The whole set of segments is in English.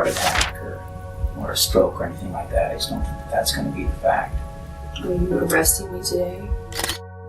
heart attack or a stroke or anything like that. I just don't think that's going to be the fact. Are you arresting me today?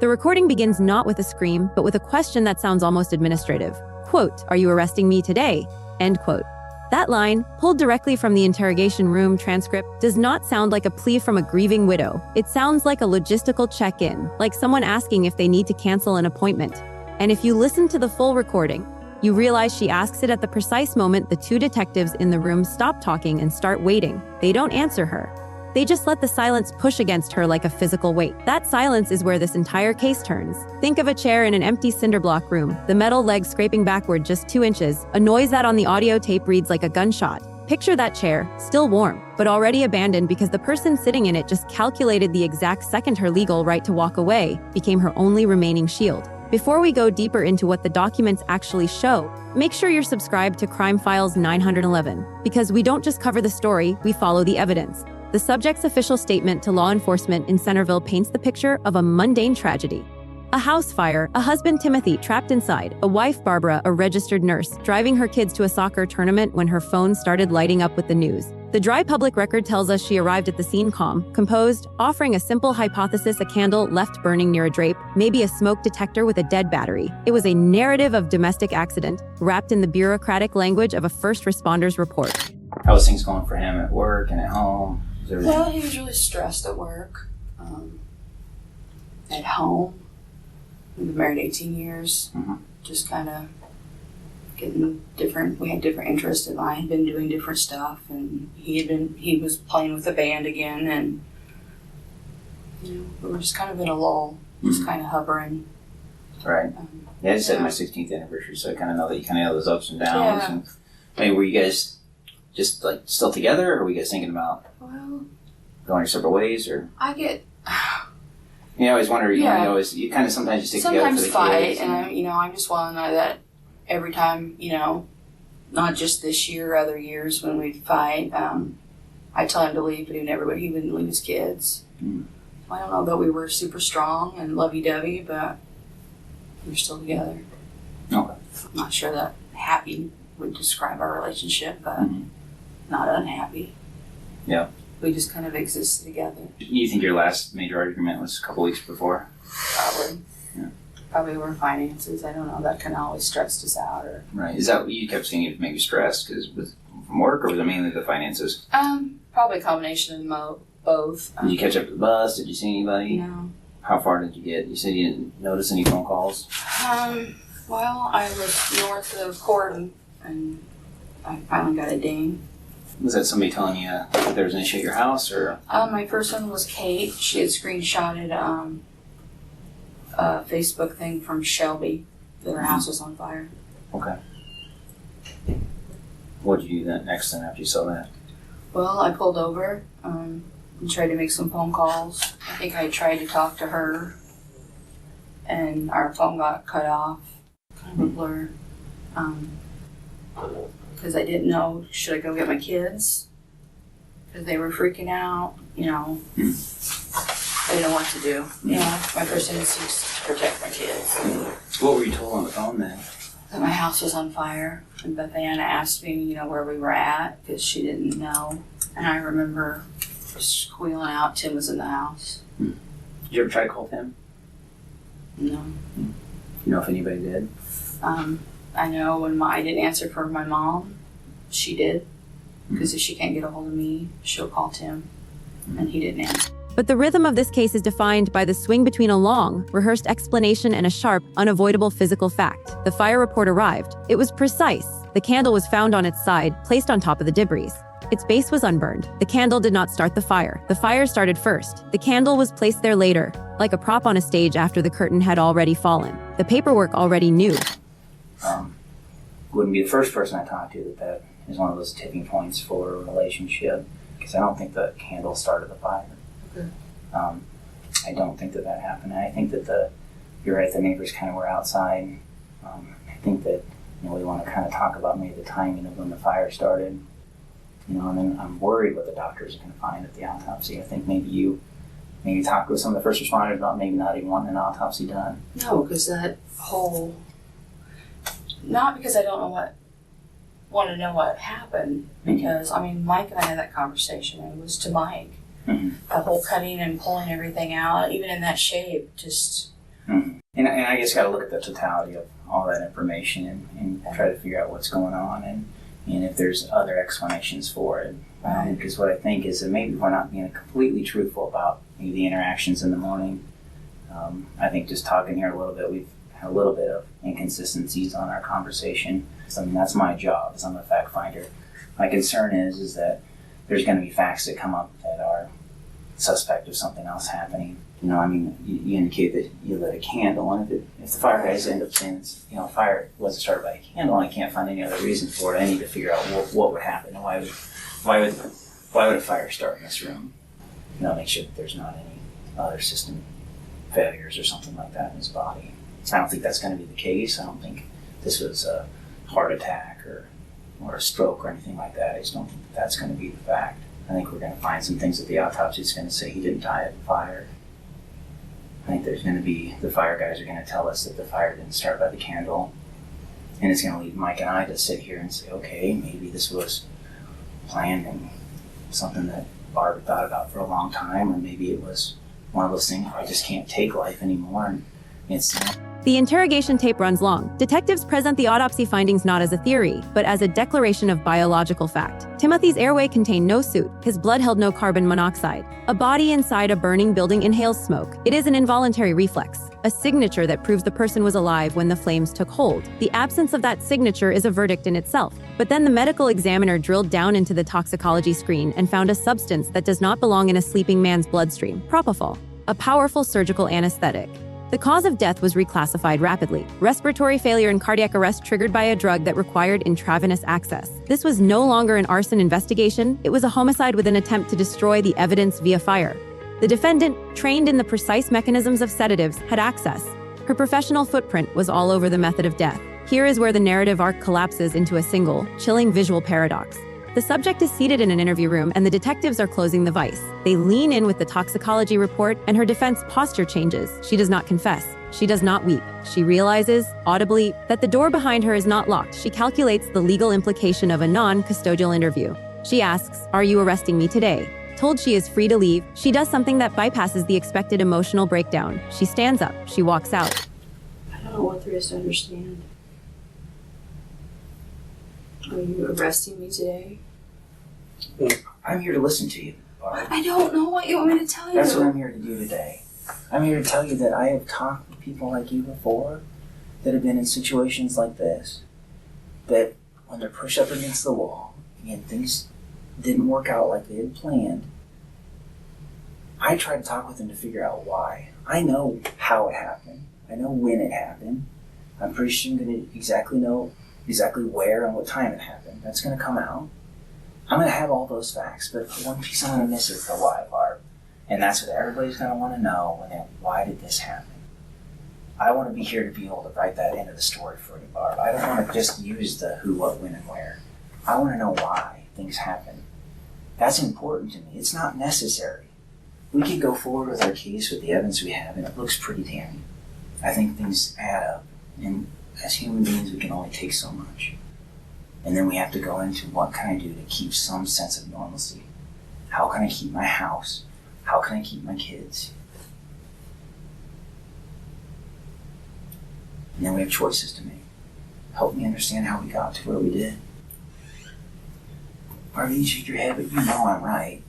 The recording begins not with a scream, but with a question that sounds almost administrative. Quote, "Are you arresting me today?" End quote. That line, pulled directly from the interrogation room transcript, does not sound like a plea from a grieving widow. It sounds like a logistical check-in, like someone asking if they need to cancel an appointment. And if you listen to the full recording, you realize she asks it at the precise moment the two detectives in the room stop talking and start waiting. They don't answer her. They just let the silence push against her like a physical weight. That silence is where this entire case turns. Think of a chair in an empty cinderblock room, the metal leg scraping backward just 2 inches, a noise that on the audio tape reads like a gunshot. Picture that chair, still warm, but already abandoned because the person sitting in it just calculated the exact second her legal right to walk away became her only remaining shield. Before we go deeper into what the documents actually show, make sure you're subscribed to Crime Files 911, because we don't just cover the story, we follow the evidence. The subject's official statement to law enforcement in Centerville paints the picture of a mundane tragedy. A house fire, a husband Timothy trapped inside, a wife Barbara, a registered nurse, driving her kids to a soccer tournament when her phone started lighting up with the news. The dry public record tells us she arrived at the scene calm, composed, offering a simple hypothesis: a candle left burning near a drape, maybe a smoke detector with a dead battery. It was a narrative of domestic accident, wrapped in the bureaucratic language of a first responder's report. How was things going for him at work and at home? Well, he was really stressed at work. At home, we've been married 18 years. Just kind of getting different. We had different interests, and I had been doing different stuff, and he was playing with the band again, and we were just kind of in a lull, just kind of hovering. Right. Yeah, I just had my 16th anniversary, so I kind of know that you kind of have those ups and downs. Yeah. And, I mean, were you guys just like still together, or were you guys thinking about going your separate ways, or? I get. You always wonder. You kind of sometimes you stick together for the fight, kids. And I just want to know that every time, not just this year, other years when we'd fight, I tell him to leave, but he wouldn't leave his kids. I don't know that we were super strong and lovey-dovey, but we're still together. Okay. I'm not sure that happy would describe our relationship, but not unhappy. Yeah. We just kind of existed together. You think your last major argument was a couple weeks before? Probably. Yeah. Probably over finances. I don't know. That kind of always stressed us out. Right. Is that what you kept saying? It maybe stressed because from work, or was it mainly the finances? Probably a combination of both. Did you catch up to the bus? Did you see anybody? No. How far did you get? You said you didn't notice any phone calls? Well, I was north of court, and I finally got a ding. Was that somebody telling you that there was an issue at your house, or? My first one was Kate. She had screenshotted a Facebook thing from Shelby that her house was on fire. Okay. What did you do then next then after you saw that? Well, I pulled over and tried to make some phone calls. I think I tried to talk to her, and our phone got cut off. Kind of a blur. Because I didn't know, should I go get my kids? Because they were freaking out, I didn't know what to do. My first instinct is to protect my kids. What were you told on the phone then? That my house was on fire, and Beth Ann asked me, where we were at, because she didn't know. And I remember squealing out, Tim was in the house. Did you ever try to call Tim? No. You know if anybody did? I know when I didn't answer for my mom, she did. Because if she can't get a hold of me, she'll call Tim. And he didn't answer. But the rhythm of this case is defined by the swing between a long, rehearsed explanation and a sharp, unavoidable physical fact. The fire report arrived. It was precise. The candle was found on its side, placed on top of the debris. Its base was unburned. The candle did not start the fire. The fire started first. The candle was placed there later, like a prop on a stage after the curtain had already fallen. The paperwork already knew. Wouldn't be the first person I talked to that is one of those tipping points for a relationship, because I don't think the candle started the fire. Okay. I don't think that happened. I think that you're right, the neighbors kind of were outside. I think that we want to kind of talk about maybe the timing of when the fire started. And then I'm worried what the doctors are going to find at the autopsy. I think maybe you talk with some of the first responders about maybe not even wanting an autopsy done. No, because that whole... Not because I don't know want to know what happened because, I mean, Mike and I had that conversation, and it was to Mike. Mm-hmm. The whole cutting and pulling everything out, even in that shape, just... Mm-hmm. And I just got to look at the totality of all that information and try to figure out what's going on and if there's other explanations for it. Right. Because what I think is that maybe we're not being completely truthful about maybe the interactions in the morning. I think just talking here a little bit, we've had a little bit of inconsistencies on our conversation. So, I mean, that's my job, as I'm a fact finder. My concern is that there's going to be facts that come up that are suspect of something else happening. You know, I mean, you indicate that you lit a candle, and if the fire guys end up saying it's, you know, fire wasn't started by a candle, and I can't find any other reason for it, I need to figure out what would happen, and why would a fire start in this room? You know, make sure that there's not any other system failures or something like that in his body. I don't think that's going to be the case. I don't think this was a heart attack or a stroke or anything like that. I just don't think that's going to be the fact. I think we're going to find some things that the autopsy is going to say he didn't die of the fire. I think there's going to be, the fire guys are going to tell us that the fire didn't start by the candle. And it's going to leave Mike and I to sit here and say, okay, maybe this was planned and something that Barb thought about for a long time, or maybe it was one of those things where I just can't take life anymore. And it's... The interrogation tape runs long. Detectives present the autopsy findings not as a theory, but as a declaration of biological fact. Timothy's airway contained no soot. His blood held no carbon monoxide. A body inside a burning building inhales smoke. It is an involuntary reflex, a signature that proves the person was alive when the flames took hold. The absence of that signature is a verdict in itself. But then the medical examiner drilled down into the toxicology screen and found a substance that does not belong in a sleeping man's bloodstream: propofol, a powerful surgical anesthetic. The cause of death was reclassified rapidly: respiratory failure and cardiac arrest triggered by a drug that required intravenous access. This was no longer an arson investigation, it was a homicide with an attempt to destroy the evidence via fire. The defendant, trained in the precise mechanisms of sedatives, had access. Her professional footprint was all over the method of death. Here is where the narrative arc collapses into a single, chilling visual paradox. The subject is seated in an interview room and the detectives are closing the vise. They lean in with the toxicology report and her defense posture changes. She does not confess. She does not weep. She realizes, audibly, that the door behind her is not locked. She calculates the legal implication of a non-custodial interview. She asks, "Are you arresting me today?" Told she is free to leave, she does something that bypasses the expected emotional breakdown. She stands up. She walks out. I don't know what there is to understand. Are you arresting me today? I'm here to listen to you, Barb. I don't know what you want me to tell you. That's what I'm here to do today. I'm here to tell you that I have talked with people like you before that have been in situations like this, that when they're pushed up against the wall and things didn't work out like they had planned, I try to talk with them to figure out why. I know how it happened. I know when it happened. I'm pretty sure I'm going to know exactly where and what time it happened. That's going to come out. I'm going to have all those facts, but one piece I'm going to miss is the why part. And that's what everybody's going to want to know, why did this happen? I want to be here to be able to write that into the story for you, Barb. I don't want to just use the who, what, when, and where. I want to know why things happen. That's important to me. It's not necessary. We could go forward with our case with the evidence we have, and it looks pretty damning. I think things add up, and as human beings, we can only take so much. And then we have to go into what can I do to keep some sense of normalcy? How can I keep my house? How can I keep my kids? And then we have choices to make. Help me understand how we got to where we did. Barbie, you shake your head, but you know I'm right.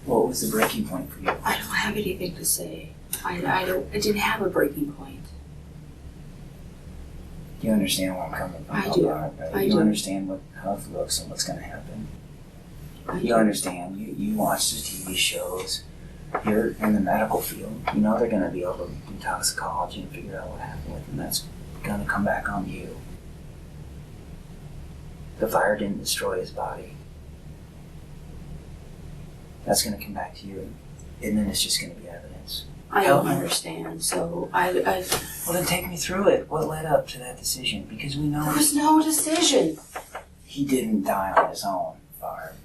What was the breaking point for you? I don't have anything to say. I didn't have a breaking point. Do you understand where I'm coming from? I do. Right? You understand how it looks and what's going to happen. You understand. You watch the TV shows. You're in the medical field. You know they're going to be able to do toxicology and figure out what happened with them. That's going to come back on you. The fire didn't destroy his body. That's going to come back to you, and then it's just going to be evidence. I don't understand, so I... Well, then take me through it. What led up to that decision? Because we know... There was no decision. He didn't die on his own, Barb.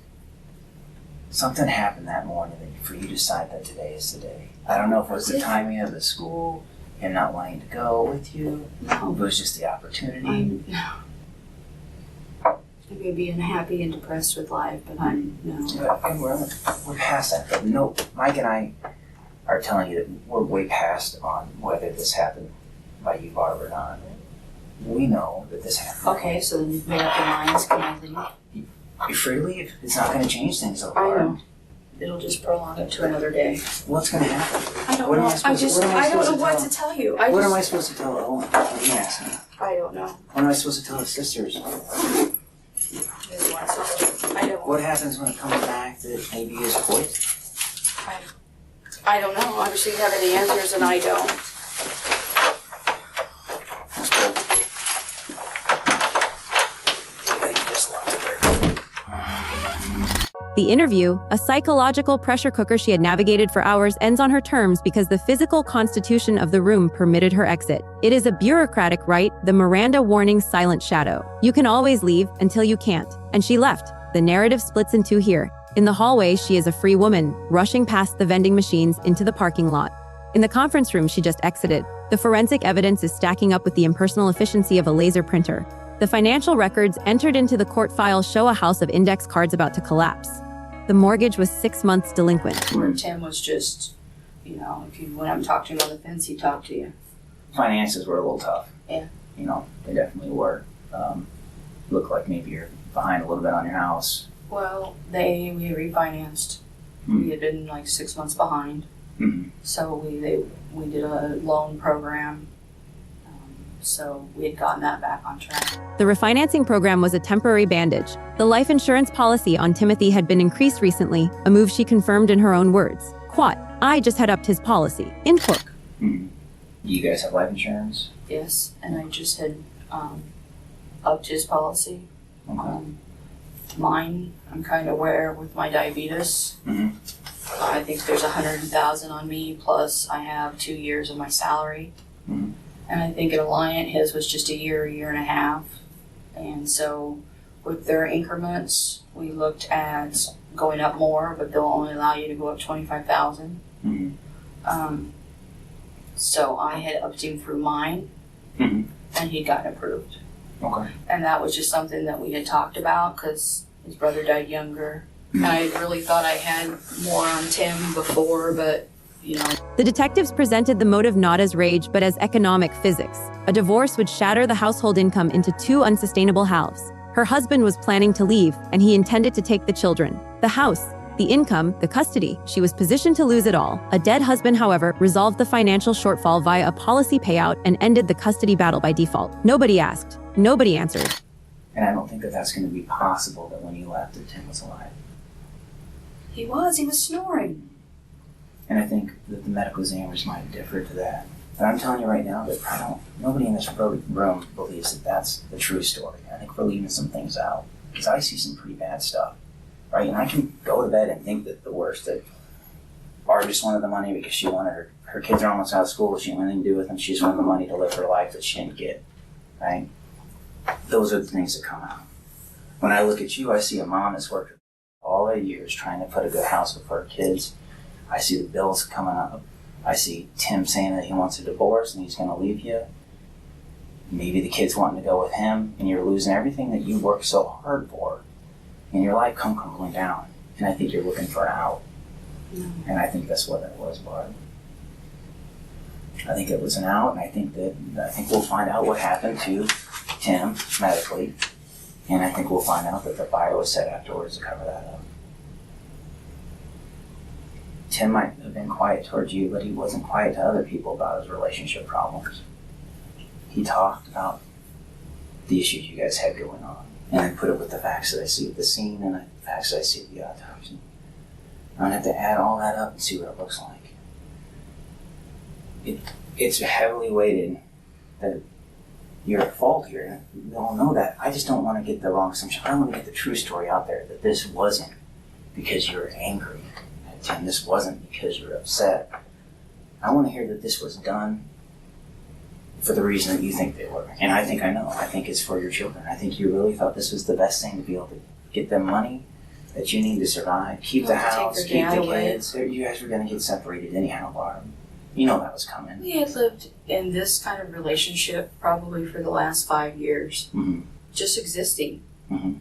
Something happened that morning for you to decide that today is the day. I don't know if it was the timing of the school, him not wanting to go with you. No. It was just the opportunity. No. I may be unhappy and depressed with life, but I'm no. And we're past that. But no, Mike and I are telling you that we're way past on whether this happened by you, Barb, or not. We know that this happened. Okay, so then you've made up your minds. Can I leave? You're free to leave. It's not going to change things, though, I Barb. know. It'll just prolong it to another day. What's going to happen? I don't What am know. I supposed to- what am I I don't supposed know to what tell to tell you. What am I supposed to tell Owen? Let me ask him. I don't know. What am I supposed to tell the sisters? There's one sister. I don't. What happens when it comes back that maybe he is poisoned? I don't know. Obviously, you have any answers, and I don't. Let's go. I think you just locked it there. The interview, a psychological pressure cooker she had navigated for hours, ends on her terms because the physical constitution of the room permitted her exit. It is a bureaucratic right, the Miranda warning silent shadow. You can always leave until you can't. And she left. The narrative splits in two here. In the hallway, she is a free woman, rushing past the vending machines into the parking lot. In the conference room she just exited, the forensic evidence is stacking up with the impersonal efficiency of a laser printer. The financial records entered into the court file show a house of index cards about to collapse. The mortgage was 6 months delinquent. Tim was just, when I'm talking to him on the fence, he talked to you. Finances were a little tough. Yeah. They definitely were. Looked like maybe you're behind a little bit on your house. Well, we refinanced. We had been like 6 months behind. Mm-hmm. So we did a loan program. So we had gotten that back on track. The refinancing program was a temporary bandage. The life insurance policy on Timothy had been increased recently, a move she confirmed in her own words. Quote, I just had upped his policy. End quote. Mm-hmm. You guys have life insurance? Yes, and I just had upped his policy. Okay. Mine, I'm kind of aware with my diabetes. Mm-hmm. I think there's $100,000 on me, plus I have 2 years of my salary. Mm-hmm. And I think at Alliant, his was just a year and a half. And so with their increments, we looked at going up more, but they'll only allow you to go up $25,000. Mm-hmm. So I had upped him through mine, Mm-hmm. and he'd gotten approved. Okay. And that was just something that we had talked about because his brother died younger. And I really thought I had more on Tim before, but The detectives presented the motive not as rage, but as economic physics. A divorce would shatter the household income into two unsustainable halves. Her husband was planning to leave, and he intended to take the children. The house, the income, the custody. She was positioned to lose it all. A dead husband, however, resolved the financial shortfall via a policy payout and ended the custody battle by default. Nobody asked. Nobody answered. And I don't think that that's going to be possible that when you left that Tim was alive. he was snoring. And I think that the medical examiners might differ to that. But I'm telling you right now that nobody in this room believes that that's the true story. I think we're leaving some things out. Because I see some pretty bad stuff, right? And I can go to bed and think that the worst, that Barb just wanted the money because she wanted her kids are almost out of school, she didn't want anything to do with them, she just wanted the money to live her life that she didn't get, right? Those are the things that come out. When I look at you, I see a mom that's worked all the years trying to put a good house before her kids. I see the bills coming up. I see Tim saying that he wants a divorce and he's going to leave you. Maybe the kids wanting to go with him, and you're losing everything that you worked so hard for, and your life come crumbling down. And I think you're looking for an out. Mm-hmm. And I think that's what it was, Barb. I think it was an out, and I think we'll find out what happened to Tim medically, and I think we'll find out that the fire was set afterwards to cover that up. Tim might have been quiet towards you, but he wasn't quiet to other people about his relationship problems. He talked about the issues you guys had going on, and I put it with the facts that I see at the scene and the facts that I see at the autopsy. I'm gonna have to add all that up and see what it looks like. It's heavily weighted that you're at fault here. We all know that. I just don't want to get the wrong assumption. I want to get the true story out there, that this wasn't because you were angry at Tim. This wasn't because you were upset. I want to hear that this was done for the reason that you think they were. And I think I know. I think it's for your children. I think you really thought this was the best thing to be able to get them money that you need to survive, keep the house, keep the kids. You guys were going to get separated anyhow, Barb. You know that was coming. We had lived in this kind of relationship probably for the last 5 years. Mm-hmm. Just existing. Mm-hmm.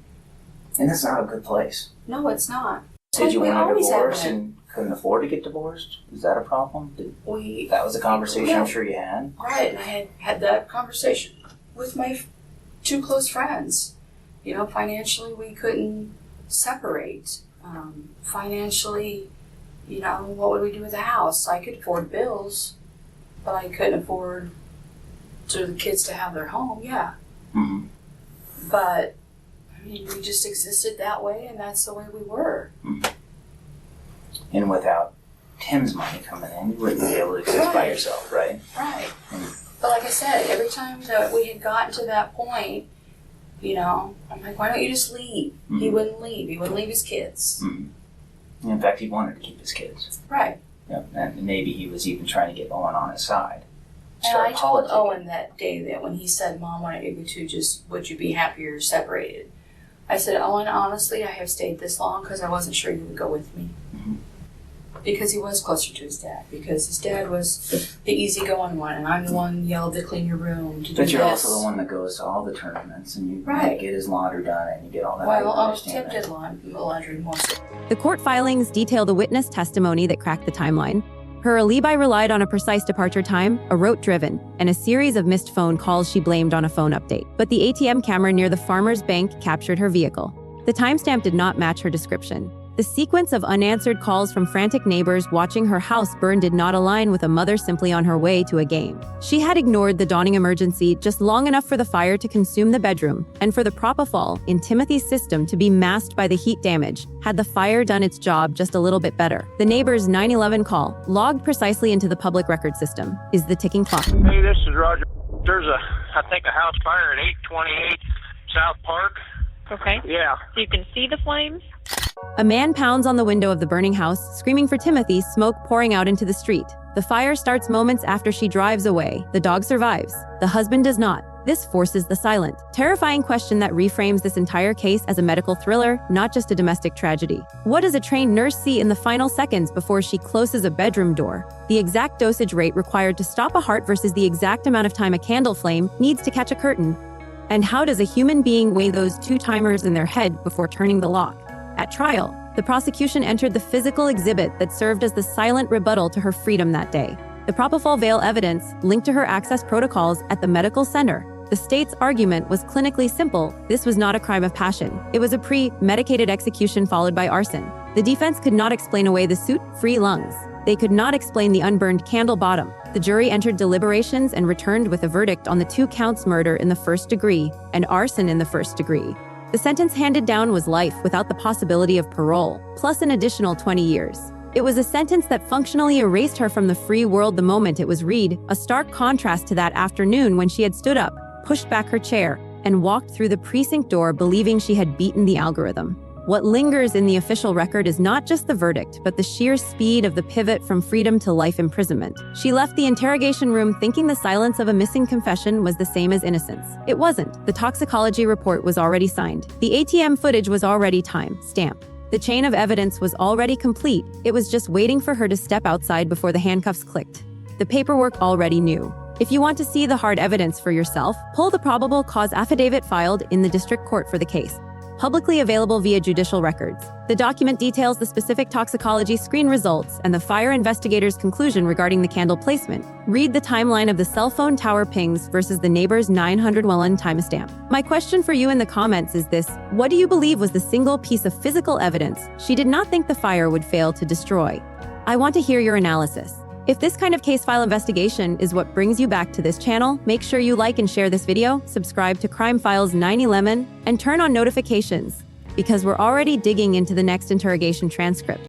And that's not a good place. No, it's not. Did you we want a always have divorce been. and couldn't afford to get divorced? Is that a problem? That was a conversation Yeah. I'm sure you had. Right, and I had that conversation with my two close friends. Financially we couldn't separate. Financially, what would we do with the house? I could afford bills, but I couldn't afford for the kids to have their home, yeah. Mm-hmm. But, we just existed that way, and that's the way we were. Mm-hmm. And without Tim's money coming in, you wouldn't be able to exist by yourself, right? Right. But like I said, every time that we had gotten to that point, I'm like, why don't you just leave? Mm-hmm. He wouldn't leave. He wouldn't leave his kids. Mm-hmm. In fact, he wanted to keep his kids. Right. Yep. And maybe he was even trying to get Owen on his side. And I told Owen that day that when he said, Mom, why don't you two would you be happier separated? I said, Owen, honestly, I have stayed this long because I wasn't sure you would go with me. Mm-hmm. Because he was closer to his dad. Because his dad was the easygoing one, and I'm the one yelled to clean your room, to do But you're this. also the one that goes to all the tournaments and you Right. get his laundry done and you get all that. Well, Tim did laundry more. The court filings detail the witness testimony that cracked the timeline. Her alibi relied on a precise departure time, a route driven, and a series of missed phone calls she blamed on a phone update. But the ATM camera near the farmer's bank captured her vehicle. The timestamp did not match her description. The sequence of unanswered calls from frantic neighbors watching her house burn did not align with a mother simply on her way to a game. She had ignored the dawning emergency just long enough for the fire to consume the bedroom and for the propofol in Timothy's system to be masked by the heat damage. Had the fire done its job just a little bit better? The neighbor's 911 call, logged precisely into the public record system, is the ticking clock. Hey, this is Roger. There's a house fire at 828 South Park. Okay. Yeah. So you can see the flames? A man pounds on the window of the burning house, screaming for Timothy, smoke pouring out into the street. The fire starts moments after she drives away. The dog survives. The husband does not. This forces the silent, terrifying question that reframes this entire case as a medical thriller, not just a domestic tragedy. What does a trained nurse see in the final seconds before she closes a bedroom door? The exact dosage rate required to stop a heart versus the exact amount of time a candle flame needs to catch a curtain. And how does a human being weigh those two timers in their head before turning the lock? At trial, the prosecution entered the physical exhibit that served as the silent rebuttal to her freedom that day. The propofol veil evidence linked to her access protocols at the medical center. The state's argument was clinically simple. This was not a crime of passion. It was a pre-medicated execution followed by arson. The defense could not explain away the soot-free lungs. They could not explain the unburned candle bottom. The jury entered deliberations and returned with a verdict on the 2 counts murder in the first degree and arson in the first degree. The sentence handed down was life without the possibility of parole, plus an additional 20 years. It was a sentence that functionally erased her from the free world the moment it was read, a stark contrast to that afternoon when she had stood up, pushed back her chair, and walked through the precinct door believing she had beaten the algorithm. What lingers in the official record is not just the verdict, but the sheer speed of the pivot from freedom to life imprisonment. She left the interrogation room thinking the silence of a missing confession was the same as innocence. It wasn't. The toxicology report was already signed. The ATM footage was already time-stamped. The chain of evidence was already complete. It was just waiting for her to step outside before the handcuffs clicked. The paperwork already knew. If you want to see the hard evidence for yourself, pull the probable cause affidavit filed in the district court for the case. Publicly available via judicial records. The document details the specific toxicology screen results and the fire investigator's conclusion regarding the candle placement. Read the timeline of the cell phone tower pings versus the neighbor's 911 timestamp. My question for you in the comments is this: what do you believe was the single piece of physical evidence she did not think the fire would fail to destroy? I want to hear your analysis. If this kind of case file investigation is what brings you back to this channel, make sure you like and share this video, subscribe to Crime Files 911, and turn on notifications, because we're already digging into the next interrogation transcript.